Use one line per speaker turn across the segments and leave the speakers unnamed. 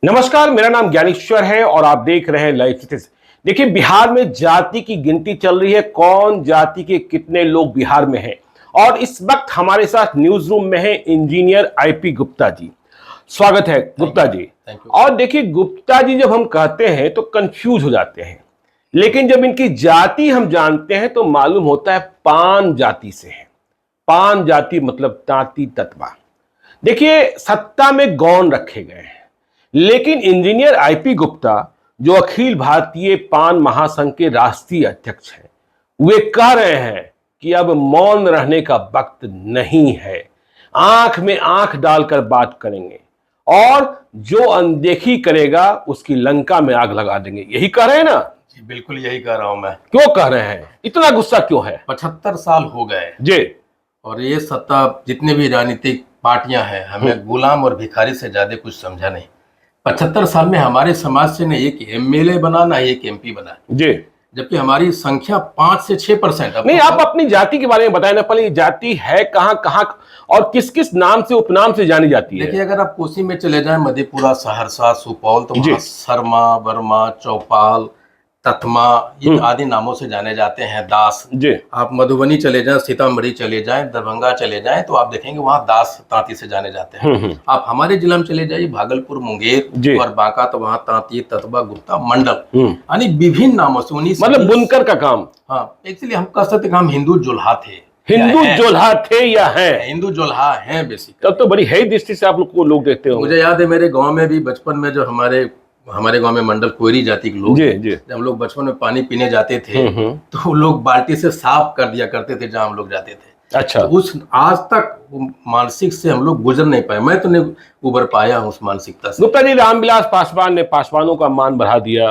नमस्कार, मेरा नाम ज्ञानेश्वर है और आप देख रहे हैं लाइव स्थिति। देखिए, बिहार में जाति की गिनती चल रही है। कौन जाति के कितने लोग बिहार में हैं, और इस वक्त हमारे साथ न्यूज रूम में है इंजीनियर आईपी गुप्ता जी। स्वागत है गुप्ता जी। और देखिए गुप्ता जी, जब हम कहते हैं तो कंफ्यूज हो जाते हैं, लेकिन जब इनकी जाति हम जानते हैं तो मालूम होता है पान जाति से है। पान जाति मतलब तांती ततवा। देखिए, सत्ता में गौण रखे गए हैं, लेकिन इंजीनियर आईपी गुप्ता, जो अखिल भारतीय पान महासंघ के राष्ट्रीय अध्यक्ष हैं, वे कह रहे हैं कि अब मौन रहने का वक्त नहीं है, आंख में आंख डालकर बात करेंगे और जो अनदेखी करेगा उसकी लंका में आग लगा देंगे। यही कह रहे हैं ना?
जी बिल्कुल यही कह रहा हूं मैं।
क्यों कह रहे हैं? इतना गुस्सा क्यों है?
75 साल हो गए
जी,
और ये सत्ता जितने भी राजनीतिक पार्टियां हैं, हमें गुलाम और भिखारी से ज्यादा कुछ समझा नहीं। 75 साल में हमारे समाज से न एक एमएलए बना, ना एक एमपी बना
जी,
जबकि हमारी संख्या 5 से 6%।
नहीं, आप अपनी जाति के बारे में बताएं ना पहले। जाति है कहां कहां और किस किस नाम से, उपनाम से जानी जाती है?
देखिए, अगर आप कोसी में चले जाएं, मधेपुरा, सहरसा, सुपौल, तो वहाँ शर्मा, वर्मा, चौपाल, ततमा, ये आदि नामों से जाने जाते हैं। दास
जी।
आप मधुबनी चले जाएं, सीतामढ़ी चले जाएं, दरभंगा चले जाएं, तो आप देखेंगे वहाँ दास तांती से जाने जाते हैं। आप हमारे जिला में चले जाइए, भागलपुर, मुंगेर और बांका, तो वहाँ तांती, ततवा, गुप्ता, मंडल, यानी विभिन्न नामों से।
मतलब बुनकर का काम।
हाँ, एक्चुअली हम कह सकते हैं हम हिंदू जोल्हा थे।
हिंदू जोल्हा थे या हैं?
हिंदू जोल्हा हैं बेसिक।
तब तो बड़ी है दृष्टि से आप लोग को लोग देखते हो।
मुझे याद है मेरे गांव में भी बचपन में, जो हमारे गांव में मंडल कोयरी जाति के लोग, जब हम लोग बचपन में पानी पीने जाते थे तो लोग बाल्टी से साफ कर दिया करते थे जहां हम लोग जाते थे।
अच्छा।
तो उस आज तक मानसिक से हम लोग गुजर नहीं पाए। मैं तो नहीं उबर पाया हूँ उस मानसिकता से।
गुप्ता जी, रामविलास पासवान ने पासवानों का मान बढ़ा दिया।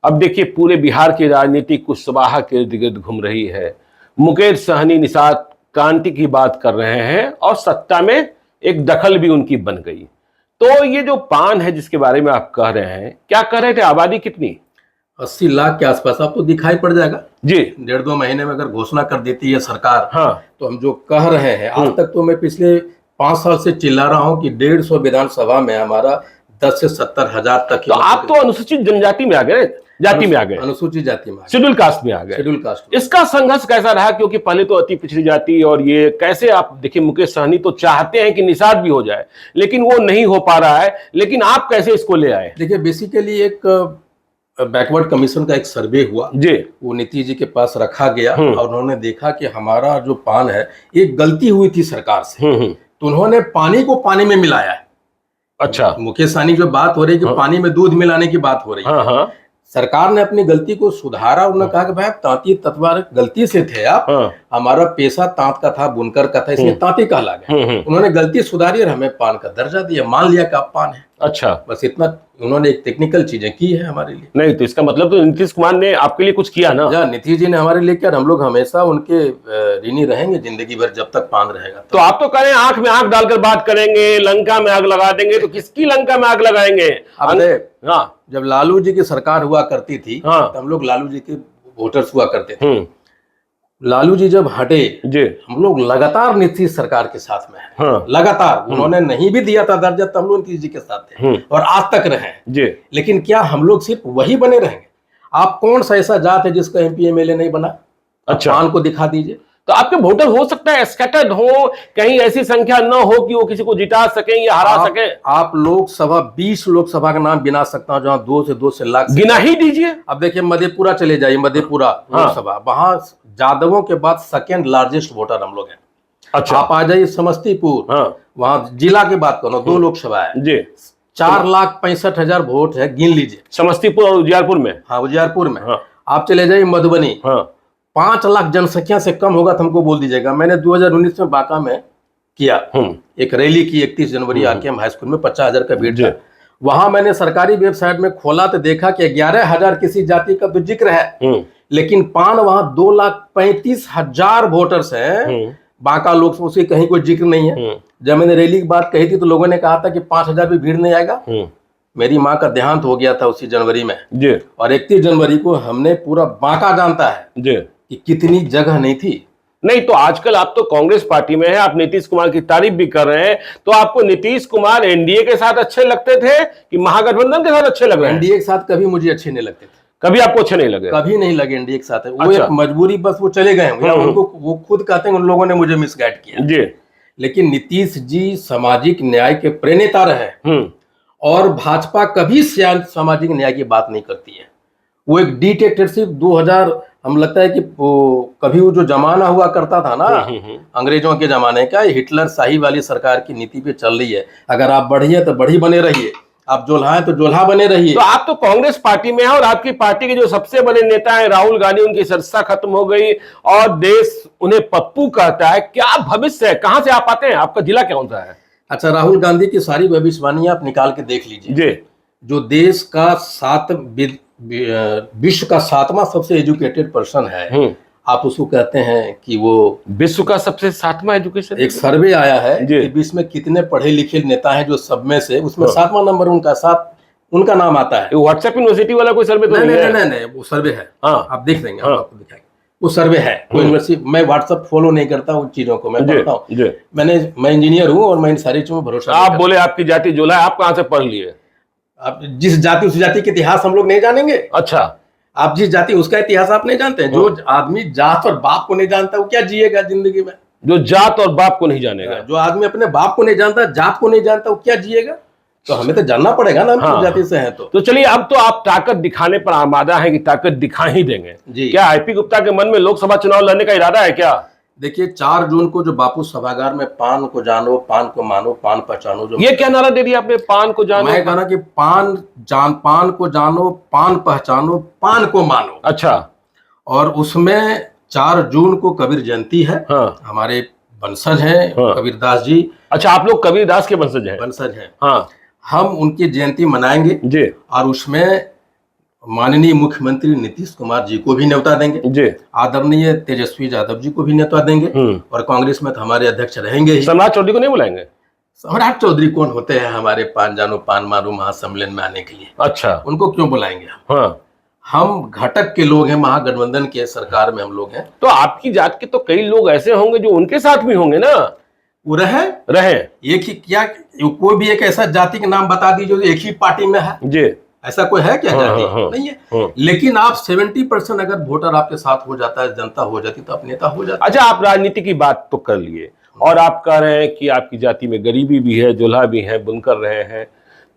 अब देखिए, पूरे बिहार की राजनीति कुशवाहा के इर्द गिर्द घूम रही है। मुकेश सहनी निषाद क्रांति की बात कर रहे हैं और सत्ता में एक दखल भी उनकी बन गई। तो ये जो पान है जिसके बारे में आप कह रहे हैं, क्या कह रहे थे, आबादी कितनी?
80 लाख के आसपास। आपको दिखाई पड़ जाएगा
जी।
1.5-2 महीने में अगर घोषणा कर देती है सरकार,
हाँ,
तो हम जो कह रहे हैं, आज तक तो मैं पिछले 5 साल से चिल्ला रहा हूं कि 150 विधानसभा में हमारा 10 से 70 हजार तक।
तो आप तो अनुसूचित जनजाति में आ गए, जाति में आ गए,
अनुसूचित जाति में,
शेड्यूल कास्ट में आ गए।
Schedule caste.
इसका संघर्ष कैसा रहा? क्योंकि पहले तो अति पिछड़ी जाति, और ये कैसे, आप देखिए मुकेश सहनी तो चाहते हैं कि निषाद भी हो जाए, लेकिन वो नहीं हो पा रहा है। लेकिन आप कैसे इसको ले आए?
देखिए, बेसिकली एक बैकवर्ड कमीशन का एक सर्वे हुआ
जी,
वो नीतीश जी के पास रखा गया और उन्होंने देखा कि हमारा जो पान है, एक गलती हुई थी सरकार से, तो उन्होंने पानी को पानी में मिलाया है।
अच्छा।
मुकेश सहनी जो बात हो रही है कि पानी में दूध मिलाने की बात हो रही है।
हाँ।
सरकार ने अपनी गलती को सुधारा। उन्होंने कहा कि भाई तांती ततवा गलती से थे आप, हमारा पेशा तांत का था, बुनकर का था, इसलिए तांती कहला गया। उन्होंने गलती सुधारी और हमें पान का दर्जा दिया, मान लिया कि आप पान है।
अच्छा,
बस इतना उन्होंने एक टेक्निकल चीजें की है हमारे लिए।
नहीं तो इसका मतलब तो नीतीश कुमार ने आपके लिए कुछ किया ना?
नीतीश जी ने हमारे लिए किया, हम लोग हमेशा उनके ऋणी रहेंगे जिंदगी भर, जब तक पान रहेगा।
तो आप तो कह रहे हैं आंख में आंख डालकर बात करेंगे, लंका में आग लगा देंगे। तो किसकी लंका में आग लगाएंगे?
हाँ, जब लालू जी की सरकार हुआ करती थी,
हाँ,
तो हम लोग लालू जी के वोटर्स हुआ करते थे। लालू जी जब हटे जी, हम लोग लगातार नीतीश सरकार के साथ में हैं। हाँ, लगातार। उन्होंने नहीं भी दिया था दर्जा, तो हम लोग नीतीश जी के साथ थे और आज तक रहे जी। लेकिन क्या हम लोग सिर्फ वही बने रहेंगे? आप कौन सा ऐसा जात है जिसका एमपी एमएलए नहीं बना? अच्छा, पान को दिखा दीजिए। तो आपके वोटर हो सकता है स्कैटर्ड हो, कहीं ऐसी संख्या न हो कि वो किसी को जिता सके या हरा सके। आप लोकसभा 20 लोकसभा का नाम गिना सकता हूँ जहाँ 2 से लाख
गिना ही दीजिए। अब
देखिए, मधेपुरा चले जाइए, मधेपुरा लोकसभा, वहां जादवों के बाद सेकेंड लार्जेस्ट वोटर हम लोग हैं। अच्छा, आप आ जाइए समस्तीपुर, वहां जिला की बात करो, 2 लोकसभा है जी, 4,65,000 वोट है, गिन लीजिए। समस्तीपुर और उजियारपुर में? हाँ, उजियारपुर में। आप चले जाइए मधुबनी, 5 लाख जनसंख्या से कम होगा तो हमको बोल दीजिएगा। मैंने 2019 में बांका में किया, एक रैली की 31 जनवरी आरकेएम हाई स्कूल में, 50,000 का भीड़ था। वहां मैंने सरकारी वेबसाइट में खोला तो देखा कि 11,000 किसी जाति का तो जिक्र है, लेकिन पान वहां 2,35,000 वोटर्स हैं। बांका लोग उसकी कहीं कोई जिक्र नहीं है। जब मैंने रैली की बात कही थी तो लोगों ने कहा था कि 5,000 भी भीड़ नहीं आएगा। मेरी माँ का देहांत हो गया था उसी जनवरी में जी, और 31 जनवरी को हमने पूरा बांका जानता है जी कि कितनी जगह नहीं थी।
नहीं तो आजकल आप तो कांग्रेस पार्टी में हैं, आप नीतीश कुमार की तारीफ भी कर रहे हैं, तो आपको नीतीश कुमार एनडीए के साथ अच्छे लगते थे कि महागठबंधन के साथ अच्छे लग रहे हैं?
एनडीए के साथ कभी मुझे अच्छे नहीं लगते थे।
कभी आपको अच्छे नहीं लगे?
कभी नहीं लगे एनडीए के साथ। वो
अच्छा।
एक मजबूरी, बस वो चले गए या उनको वो खुद कहते हैं उन लोगों ने मुझे मिसगाइड किया
जी।
लेकिन नीतीश जी सामाजिक न्याय के प्रणेता रहे और भाजपा कभी सामाजिक न्याय की बात नहीं करती है। वो एक डिक्टेटरशिप 2000 हम लगता है कि कभी वो जो जमाना हुआ करता था ना अंग्रेजों के जमाने का, हिटलर शाही वाली सरकार की नीति पे चल रही है। अगर आप बढ़िए तो बढ़ी बने रहिए, आप जोल्हा तो जोल्हा बने रहिए।
तो आप तो कांग्रेस पार्टी में हैं और आपकी पार्टी के जो सबसे बड़े नेता हैं राहुल गांधी, उनकी सत्ता खत्म हो गई और देश उन्हें पप्पू कहता है। क्या भविष्य है, कहां से आप आते हैं, आपका जिला कौन सा है?
अच्छा, राहुल गांधी की सारी भविष्यवाणियां आप निकाल के देख लीजिए
जी।
जो देश का विश्व का 7वां सबसे एजुकेटेड पर्सन है, आप उसको कहते हैं कि वो
विश्व का सबसे 7वां एजुकेशन।
एक सर्वे आया है कि विश्व में कितने पढ़े लिखे नेता हैं, जो सब में से उसमें 7वां नंबर उनका नाम आता है।
व्हाट्सएप यूनिवर्सिटी वाला कोई सर्वे तो
नहीं, वो सर्वे है। आप देख लेंगे, आपको दिखाएंगे, वो सर्वे है। कोई यूनिवर्सिटी, मैं व्हाट्सएप फॉलो नहीं करता उन चीजों को, मैं पढ़ता हूँ। मैं इंजीनियर हूँ और मैं इन सारी चीजों में भरोसा।
आप बोले आपकी जाति जोला है, आप कहाँ से पढ़ लिए?
आप जिस जाति उस जाति के इतिहास हम लोग नहीं जानेंगे।
अच्छा,
आप जिस जाति उसका इतिहास आप नहीं जानते हैं। जो आदमी जात और बाप को नहीं जानता वो क्या जिएगा जिंदगी में?
जो जात और बाप को नहीं जानेगा,
जो आदमी अपने बाप को नहीं जानता, जात को नहीं जानता, वो क्या जिएगा? तो हमें तो जानना पड़ेगा ना, हम जाति से हैं। तो
चलिए, अब तो आप ताकत दिखाने पर आमादा है कि ताकत दिखा ही देंगे जी। क्या आईपी गुप्ता के मन में लोकसभा चुनाव लड़ने का इरादा है क्या?
देखिए, 4 जून को जो बापू सभागार में पान को जानो, पान को मानो, पान पहचानो, जो
ये क्या नारा दे दिया आपने, पान को जानो?
मैं कहना कि पान को जानो, पान पहचानो, पान को मानो।
अच्छा।
और उसमें 4 जून को कबीर जयंती है। हमारे वंशज हैं कबीरदास जी।
अच्छा, आप लोग कबीरदास के वंशज हैं?
वंशज हैं। हाँ, हम उनकी जयंती मनाएंगे जी। और उसमें माननीय मुख्यमंत्री नीतीश कुमार जी को भी न्योता देंगे जी। आदरणीय तेजस्वी यादव जी को भी न्योता देंगे। और कांग्रेस में तो हमारे अध्यक्ष रहेंगे ही।
सम्राट चौधरी को नहीं बुलाएंगे?
सम्राट चौधरी कौन होते हैं हमारे पान जानो पान मारो महासम्मेलन में आने के लिए?
अच्छा,
उनको क्यों बुलाएंगे हम? हम घटक के लोग हैं, महागठबंधन के सरकार में हम लोग हैं।
तो आपकी जात के तो कई लोग ऐसे होंगे जो उनके साथ भी होंगे ना?
वो रहे एक ही क्या, कोई भी एक ऐसा जाति का नाम बता दीजिए जो एक ही पार्टी में है जी। ऐसा कोई है क्या? जाति नहीं है। लेकिन आप 70% अगर वोटर आपके साथ हो जाता है, जनता हो जाती, तो आप नेता हो जाते।
अच्छा, आप राजनीति की बात तो कर लिए और आप कह रहे हैं कि आपकी जाति में गरीबी भी है, जोल्हा भी है, बुनकर रहे हैं।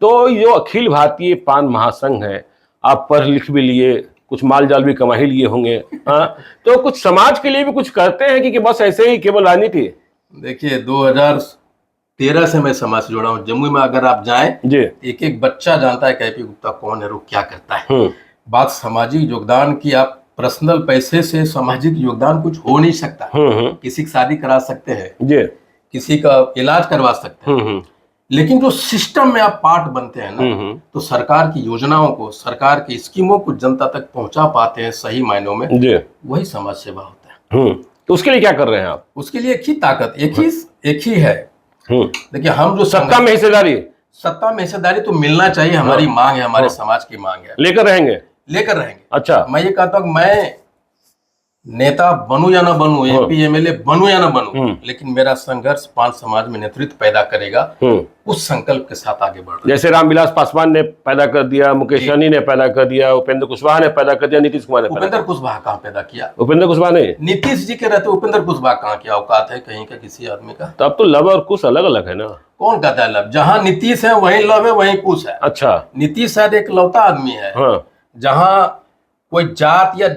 तो जो अखिल भारतीय पान महासंघ है, आप पढ़ लिख भी लिए, कुछ माल जाल भी कमा ही लिए होंगे, तो कुछ समाज के लिए भी कुछ करते हैं कि बस ऐसे ही केवल राजनीति?
देखिए, 2013 से मैं समाज से जुड़ा हूँ। जम्मू में अगर आप जाएं, एक एक बच्चा जानता है कि आईपी गुप्ता कौन है, वो क्या करता है। बात सामाजिक योगदान की, आप पर्सनल पैसे से सामाजिक योगदान कुछ हो नहीं सकता। किसी की शादी करा सकते हैं, किसी का इलाज करवा सकते हैं, लेकिन जो सिस्टम में आप पार्ट बनते हैं ना, तो सरकार की योजनाओं को, सरकार की स्कीमों को जनता तक पहुंचा पाते हैं सही मायनों में, वही समाज सेवा होता है।
तो उसके लिए क्या कर रहे हैं आप?
उसके लिए एक ही ताकत, एक ही है। देखिए, हम जो
सत्ता में हिस्सेदारी
तो मिलना चाहिए, हमारी मांग है, हमारे समाज की मांग है।
लेकर रहेंगे।
अच्छा, मैं ये कहता हूँ, मैं नेता बनूं या ना बनूं, एमपी एमएलए बनूं या ना बनूं, लेकिन मेरा संघर्ष पान समाज में नेतृत्व पैदा करेगा, उस संकल्प के साथ आगे बढ़ रहा है।
जैसे रामविलास पासवान ने पैदा कर दिया, मुकेश सहनी ने पैदा कर दिया, उपेंद्र कुशवाहा ने पैदा कर दिया, नीतीश कुमार ने।
उपेंद्र कुशवाहा कहाँ पैदा किया?
उपेंद्र कुशवाहा ने
नीतीश जी के रहते उपेंद्र कुशवाहा कहाँ की औकात है कहीं का किसी आदमी का?
तो अब तो लव और कुश अलग अलग है ना?
कौन कहता है लव? जहाँ नीतीश है वहीं लव है, वहीं कुश है।
अच्छा,
नीतीश शायद एक लौता आदमी है जहाँ कोई जात या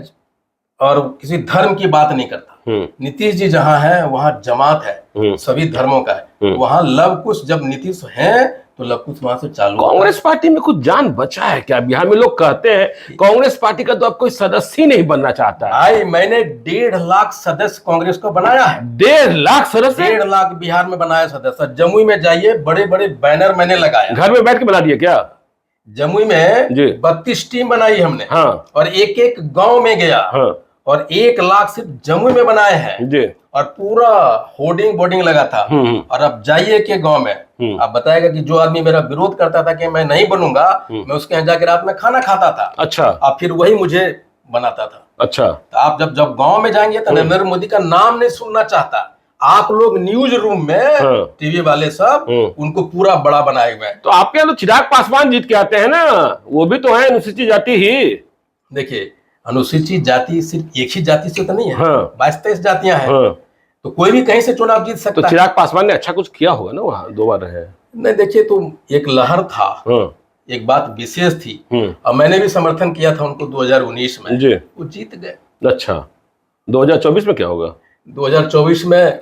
और किसी धर्म की बात नहीं करता। नीतीश जी जहाँ है वहाँ जमात है, सभी धर्मों का है। वहाँ लव कुश जब नीतीश है तो लव कुश वहां से चालू।
कांग्रेस पार्टी में कुछ जान बचा है क्या? बिहार में लोग कहते हैं कांग्रेस पार्टी का तो अब कोई सदस्य ही नहीं बनना चाहता है।
मैंने 1.5 लाख सदस्य कांग्रेस को बनाया है।
1.5 लाख सदस्य?
1.5 लाख बिहार में बनाया सदस्य। जमुई में जाइए, बड़े बड़े बैनर मैंने लगाया।
घर में बैठ के बना दिए क्या?
जमुई में 32 टीम बनाई हमने। और एक एक गांव में गया और 1 लाख सिर्फ जमुई में बनाए हैं और पूरा होर्डिंग बोर्डिंग लगा था। और अब जाइए के गांव में, आप बताएगा कि जो आदमी मेरा विरोध करता था कि मैं नहीं बनूंगा, मैं उसके यहाँ जाकर रात में खाना खाता था।
अच्छा।
अब फिर वही मुझे बनाता था।
अच्छा,
तो आप जब गांव में जाएंगे तो नरेंद्र मोदी का नाम नहीं सुनना चाहता। आप लोग न्यूज रूम में टीवी वाले सब उनको पूरा बड़ा बनाए हुए हैं।
तो आपके यहाँ तो चिराग पासवान जीत के आते हैं ना, वो भी तो है अनुसूचित जाति ही।
देखिए, अनुसूचित जाति सिर्फ एक ही जाति से तो नहीं है, 22-23 जातियां हैं। तो कोई भी कहीं से चुनाव जीत सकता है।
तो चिराग पासवान ने अच्छा कुछ किया होगा ना, वहां 2 बार रहे।
नहीं, देखिए, तो एक लहर था, एक बात विशेष थी, और मैंने भी समर्थन किया था उनको 2019 में जी। वो जीत गए।
अच्छा, 2024 में क्या होगा?
2024 में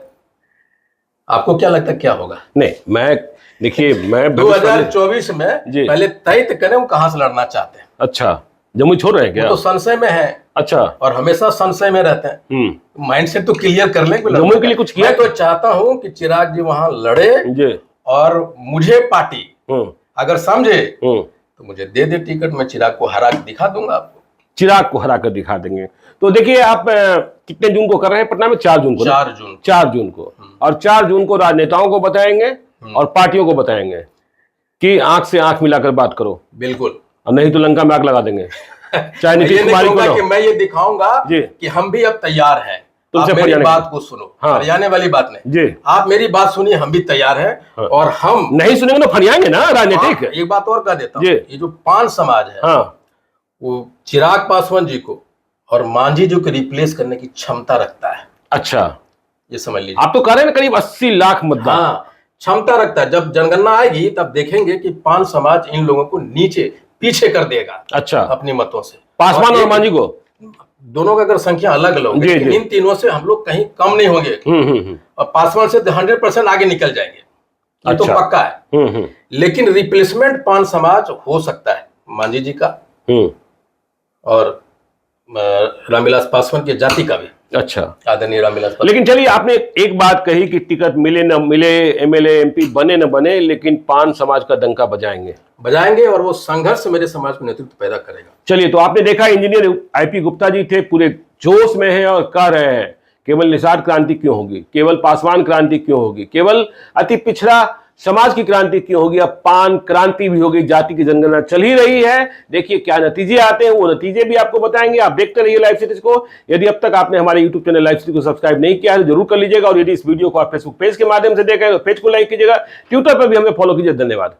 आपको क्या लगता है क्या होगा?
नहीं, मैं देखिए, मैं
2024 में पहले तय करें वो कहां से लड़ना चाहते हैं।
अच्छा, जमुई छोड़ रहे हैं क्या?
तो संशय में है।
अच्छा,
और हमेशा संशय में रहते हैं। माइंडसेट तो क्लियर कर लें।
जमुई के लिए कुछ किया?
मैं तो चाहता हूं कि चिराग जी वहां लड़े और मुझे पार्टी अगर समझे तो मुझे दे दे टिकट, मैं चिराग को हरा के दिखा दूंगा आपको।
चिराग को हरा कर दिखा देंगे। तो देखिए, आप कितने जून को कर रहे हैं पटना में? 4 जून को। 4 जून को। और 4 जून को राजनेताओं को बताएंगे और पार्टियों को बताएंगे कि आंख से आंख मिलाकर बात करो।
बिल्कुल,
और नहीं तो लंका में आग लगा देंगे। चाहे नीतीश कुमार को
मैं ये दिखाऊंगा कि हम भी अब तैयार हैं। आप मेरी बात को सुनो, हरियाणे वाली बात नहीं जी। आप मेरी बात सुनिए, हम भी तैयार हैं। और हम
नहीं सुनेंगे तो फरियाएंगे ना राजनीतिक।
एक बात और कह देता हूँ, ये जो 5 समाज है वो चिराग पासवान जी को और मांझी जी को रिप्लेस करने की क्षमता रखता है।
अच्छा,
ये समझ लीजिए।
आप तो कह रहे हैं करीब 80 लाख मतदान
क्षमता रखता है। जब जनगणना आएगी तब देखेंगे कि 5 समाज इन लोगों को नीचे पीछे कर देगा। अच्छा, अपनी मतों से।
पासवान और मांझी को
दोनों का अगर संख्या अलग अलग है, इन तीनों से हम लोग कहीं कम नहीं होंगे। और पासवान से 100% आगे निकल जाएंगे, ये तो पक्का है। लेकिन रिप्लेसमेंट 5 समाज हो सकता है, मांझी जी का और रामविलास पासवान की जाति का भी। अच्छा, आदरणीय रामविलास पासवान।
लेकिन चलिए, आपने एक बात कही कि टिकट मिले न मिले, एमएलए एमपी बने न बने, लेकिन 5 समाज का डंका बजाएंगे
और वो संघर्ष मेरे समाज में नेतृत्व पैदा करेगा।
चलिए, तो आपने देखा इंजीनियर आईपी गुप्ता जी थे, पूरे जोश में हैं और कह रहे हैं केवल निषाद क्रांति क्यों होगी, केवल पासवान क्रांति क्यों होगी, केवल अति पिछड़ा समाज की क्रांति क्यों होगी, अब पान क्रांति भी होगी। जाति की जनगणना चल ही रही है। देखिए क्या नतीजे आते हैं, वो नतीजे भी आपको बताएंगे। आप देखते रहिए लाइव सिटीज को। यदि अब तक आपने हमारे यूट्यूब चैनल लाइव सिटी को सब्सक्राइब नहीं किया है तो जरूर कर लीजिएगा। और यदि इस वीडियो को आप फेसबुक पेज के माध्यम से देख रहे हैं तो पेज को लाइक कीजिएगा, ट्विटर पर भी हमें फॉलो कीजिए। धन्यवाद।